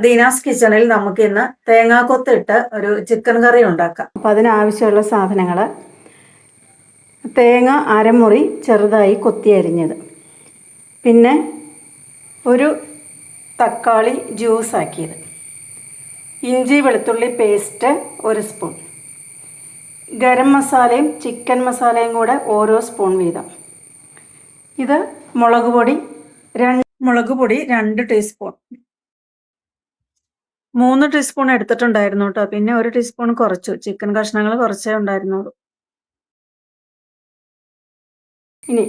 ദീനാസ് കിച്ചണിൽ നമുക്ക് ഇന്ന് തേങ്ങാക്കൊത്തിട്ട് ഒരു ചിക്കൻ കറി ഉണ്ടാക്കാം. അപ്പോൾ അതിനാവശ്യമുള്ള സാധനങ്ങൾ: തേങ്ങ അരമുറി ചെറുതായി കൊത്തി അരിഞ്ഞത്, പിന്നെ ഒരു തക്കാളി ജ്യൂസാക്കിയത്, ഇഞ്ചി വെളുത്തുള്ളി പേസ്റ്റ് 1 സ്പൂൺ, ഗരം മസാലയും ചിക്കൻ മസാലയും കൂടെ ഓരോ സ്പൂൺ വീതം. ഇത് മുളക് പൊടി 2 ടീസ്പൂൺ. 3 ടീസ്പൂൺ എടുത്തിട്ടുണ്ടായിരുന്നു കേട്ടോ, പിന്നെ 1 ടീസ്പൂൺ കുറച്ചു. ചിക്കൻ കഷ്ണങ്ങൾ കുറച്ചേ ഉണ്ടായിരുന്നുള്ളൂ. ഇനി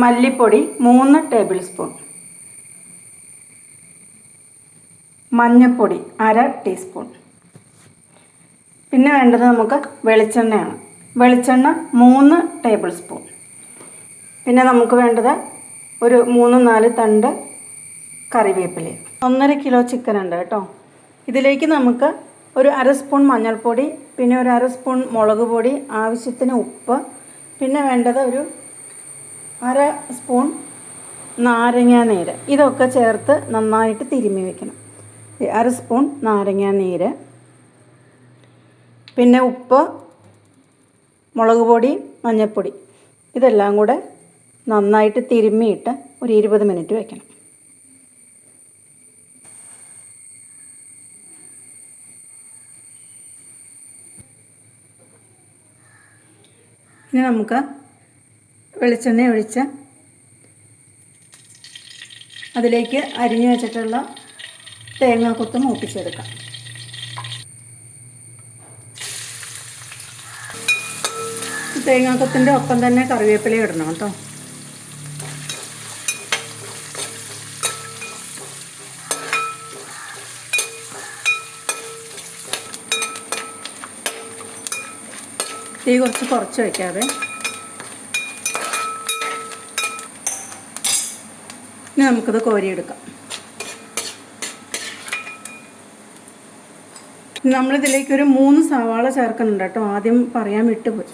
മല്ലിപ്പൊടി 3 ടേബിൾ സ്പൂൺ, മഞ്ഞൾപ്പൊടി 1/2 ടീസ്പൂൺ. പിന്നെ വേണ്ടത് നമുക്ക് വെളിച്ചെണ്ണയാണ്. വെളിച്ചെണ്ണ 3 ടേബിൾ സ്പൂൺ. പിന്നെ നമുക്ക് വേണ്ടത് ഒരു 3-4 തണ്ട് കറിവേപ്പില. 1.5 കിലോ ചിക്കൻ ഉണ്ട് കേട്ടോ. ഇതിലേക്ക് നമുക്ക് ഒരു 1/2 സ്പൂൺ മഞ്ഞൾപ്പൊടി, പിന്നെ ഒരു 1/2 സ്പൂൺ മുളക് പൊടി, ആവശ്യത്തിന് ഉപ്പ്, പിന്നെ വേണ്ടത് ഒരു 1/2 സ്പൂൺ നാരങ്ങാ നീര്. ഇതൊക്കെ ചേർത്ത് നന്നായിട്ട് തിരുമ്മി വെക്കണം. 1/2 സ്പൂൺ നാരങ്ങാ നീര്, പിന്നെ ഉപ്പ്, മുളക് പൊടി, മഞ്ഞൾപ്പൊടി, ഇതെല്ലാം കൂടെ നന്നായിട്ട് തിരുമ്മിയിട്ട് ഒരു 20 മിനിറ്റ് വെക്കണം. ഇനി നമുക്ക് വെളിച്ചെണ്ണ ഒഴിച്ച് അതിലേക്ക് അരിഞ്ഞു വെച്ചിട്ടുള്ള തേങ്ങാക്കൊത്ത് മൂപ്പിച്ചെടുക്കാം. തേങ്ങാക്കൊത്തിൻ്റെ ഒപ്പം തന്നെ കറിവേപ്പില ഇടണം കേട്ടോ. തീ കുറച്ച് വയ്ക്കാതെ. ഇനി നമുക്കിത് കോരിയെടുക്കാം. നമ്മളിതിലേക്ക് ഒരു 3 സവാള ചേർക്കുന്നുണ്ട് കേട്ടോ. ആദ്യം പറയാൻ വിട്ടുപോയി.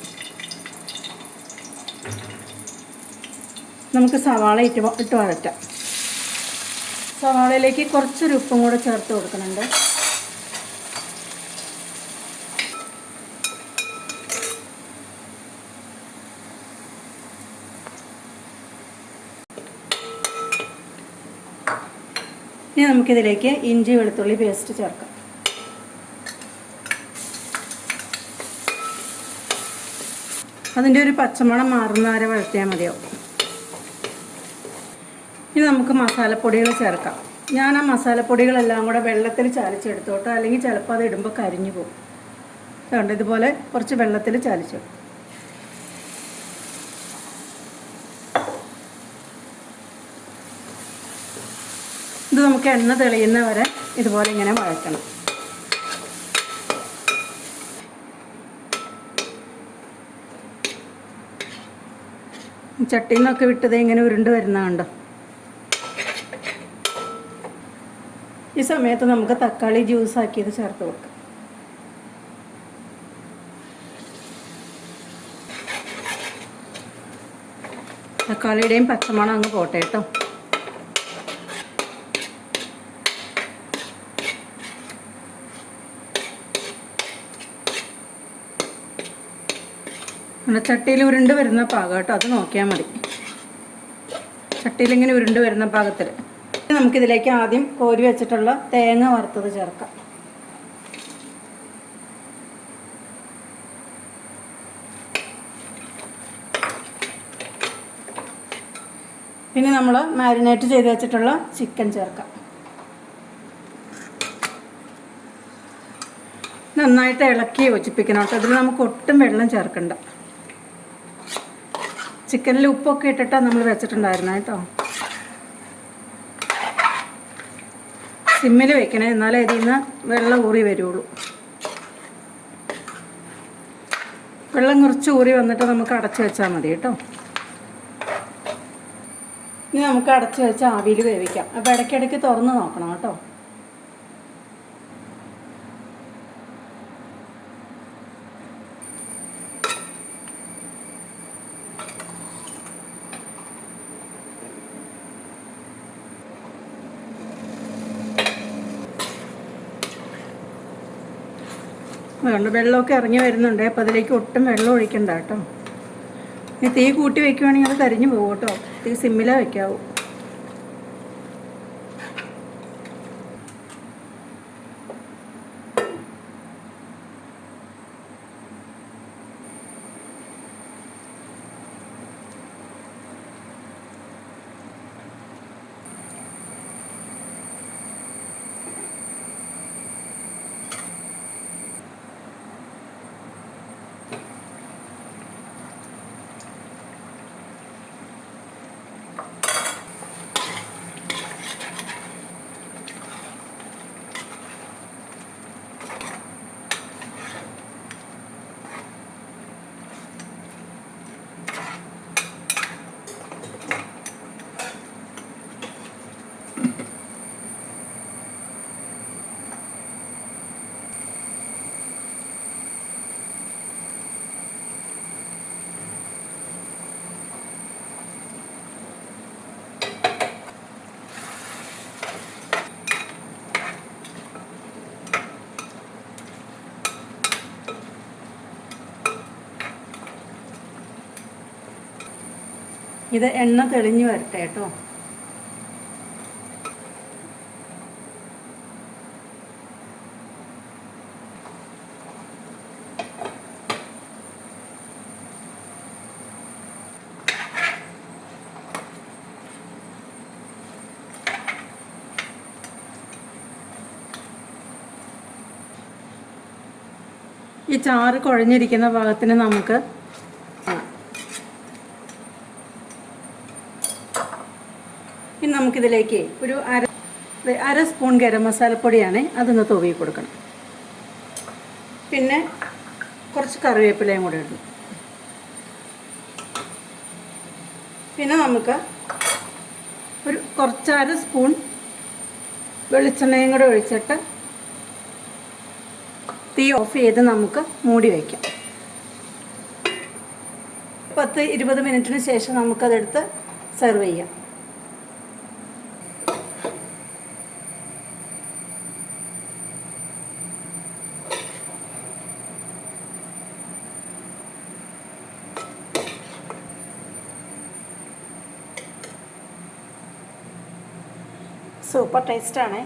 നമുക്ക് സവാള ഇട്ട് വഴറ്റാം. സവാളയിലേക്ക് കുറച്ചൊരു ഉപ്പും കൂടെ ചേർത്ത് കൊടുക്കുന്നുണ്ട്. ഇനി നമുക്കിതിലേക്ക് ഇഞ്ചി വെളുത്തുള്ളി പേസ്റ്റ് ചേർക്കാം. അതിൻ്റെ ഒരു പച്ചമണം മാറുന്ന വരെ വഴറ്റിയാൽ മതിയാവും. ഇനി നമുക്ക് മസാലപ്പൊടികൾ ചേർക്കാം. ഞാൻ ആ മസാലപ്പൊടികളെല്ലാം കൂടെ വെള്ളത്തിൽ ചാലിച്ചെടുത്തോട്ടോ, അല്ലെങ്കിൽ ചിലപ്പോൾ അത് ഇടുമ്പോൾ കരിഞ്ഞു പോകും. അതുകൊണ്ട് ഇതുപോലെ കുറച്ച് വെള്ളത്തിൽ ചാലിച്ചു. ഇത് നമുക്ക് എണ്ണ തെളിയുന്ന വരെ ഇതുപോലെ ഇങ്ങനെ വഴറ്റണം. ചട്ടിയിൽ നിന്നൊക്കെ വിട്ടത് ഇങ്ങനെ ഉരുണ്ട് വരുന്നതുണ്ടോ. ഈ സമയത്ത് നമുക്ക് തക്കാളി ജ്യൂസാക്കിയത് ചേർത്ത് കൊടുക്കാം. തക്കാളിയുടെയും പച്ചമണം അങ്ങ് പോട്ടെ കേട്ടോ. ചട്ടിയിൽ ഉരുണ്ട് വരുന്ന പാകം കേട്ടോ, അത് നോക്കിയാൽ മതി. ചട്ടിയിലിങ്ങനെ ഉരുണ്ട് വരുന്ന പാകത്തിൽ നമുക്കിതിലേക്ക് ആദ്യം കോരി വെച്ചിട്ടുള്ള തേങ്ങ വറുത്തത് ചേർക്കാം. പിന്നെ നമ്മൾ മാരിനേറ്റ് ചെയ്ത് വെച്ചിട്ടുള്ള ചിക്കൻ ചേർക്കാം. നന്നായിട്ട് ഇളക്കി യോജിപ്പിക്കണം കേട്ടോ. ഇതിൽ നമുക്ക് ഒട്ടും വെള്ളം ചേർക്കണ്ട. ചിക്കനിൽ ഉപ്പൊക്കെ ഇട്ടിട്ടാണ് നമ്മൾ വെച്ചിട്ടുണ്ടായിരുന്നത് കേട്ടോ. സിമ്മിൽ വെക്കണേ, എന്നാലേ ഇതിൽ നിന്ന് വെള്ളം ഊറി വരുള്ളൂ. വെള്ളം കുറച്ച് ഊറി വന്നിട്ട് നമുക്ക് അടച്ചു വെച്ചാൽ മതി കേട്ടോ. ഇനി നമുക്ക് അടച്ചു വെച്ച് ആവിയിൽ വേവിക്കാം. അപ്പോൾ ഇടയ്ക്കിടയ്ക്ക് തുറന്ന് നോക്കണം കേട്ടോ. അതുകൊണ്ട് വെള്ളമൊക്കെ ഇറങ്ങി വരുന്നുണ്ട്. അപ്പോൾ അതിലേക്ക് ഒട്ടും വെള്ളം ഒഴിക്കണ്ട കേട്ടോ. ഇനി തീ കൂട്ടി വയ്ക്കുവാണെങ്കിൽ അത് കരിഞ്ഞു പോകും കേട്ടോ. തീ സിമ്മിലേ വയ്ക്കാവൂ. ഇത് എണ്ണ തെളിഞ്ഞു വരട്ടെ കേട്ടോ. ഈ ചാറ് കുഴഞ്ഞിരിക്കുന്ന ഭാഗത്തിന് നമുക്ക് ഇനി നമുക്കിതിലേക്ക് ഒരു അര സ്പൂൺ ഗരം മസാലപ്പൊടിയാണ്, അതൊന്ന് തൂവി കൊടുക്കണം. പിന്നെ കുറച്ച് കറിവേപ്പിലയും കൂടെ ഇടും. പിന്നെ നമുക്ക് കുറച്ച് അര സ്പൂൺ വെളിച്ചെണ്ണയും കൂടെ ഒഴിച്ചിട്ട് തീ ഓഫ് ചെയ്ത് നമുക്ക് മൂടി വയ്ക്കാം. 10-20 മിനിറ്റിന് ശേഷം നമുക്കതെടുത്ത് സെർവ് ചെയ്യാം. സൂപ്പർ ടേസ്റ്റാണ്.